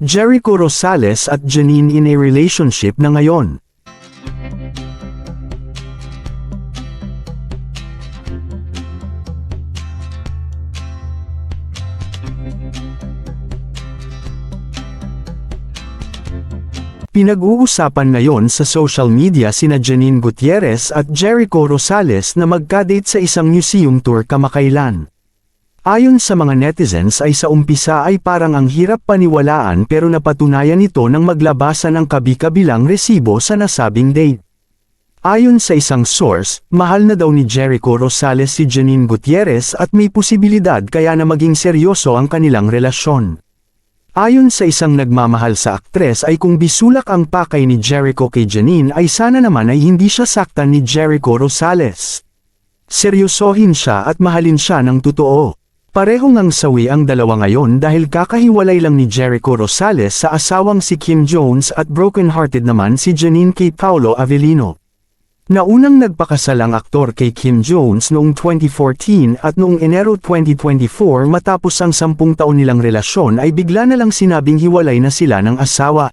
Jericho Rosales at Janine in a relationship na ngayon. Pinag-uusapan ngayon sa social media sina Janine Gutierrez at Jericho Rosales na magka-date sa isang museum tour kamakailan. Ayon sa mga netizens ay sa umpisa ay parang ang hirap paniwalaan pero napatunayan ito nang maglabasan ang kabi-kabilang resibo sa nasabing date. Ayon sa isang source, mahal na daw ni Jericho Rosales si Janine Gutierrez at may posibilidad kaya na maging seryoso ang kanilang relasyon. Ayon sa isang nagmamahal sa aktres ay kung bisulak ang pakay ni Jericho kay Janine ay sana naman ay hindi siya saktan ni Jericho Rosales. Seryosohin siya at mahalin siya ng totoo. Parehong ang sawi ang dalawa ngayon dahil kakahiwalay lang ni Jericho Rosales sa asawang si Kim Jones at broken-hearted naman si Janine kay Paolo Avellino. Naunang nagpakasal ang aktor kay Kim Jones noong 2014 at noong Enero 2024 matapos ang 10 taon nilang relasyon ay bigla na lang sinabing hiwalay na sila ng asawa.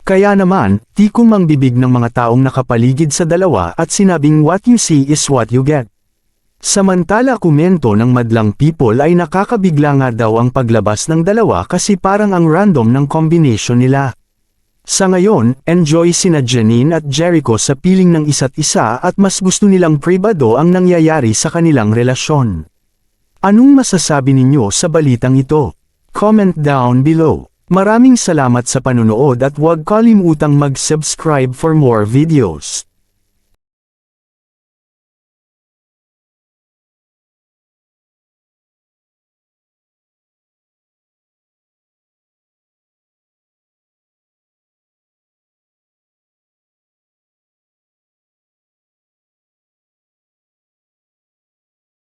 Kaya naman, tikong ang bibig ng mga taong nakapaligid sa dalawa at sinabing what you see is what you get. Samantala komento ng madlang people ay nakakabigla nga daw ang paglabas ng dalawa kasi parang ang random ng combination nila. Sa ngayon, enjoy sina Janine at Jericho sa piling ng isa't isa at mas gusto nilang pribado ang nangyayari sa kanilang relasyon. Anong masasabi ninyo sa balitang ito? Comment down below. Maraming salamat sa panunood at huwag kalimutang mag-subscribe for more videos.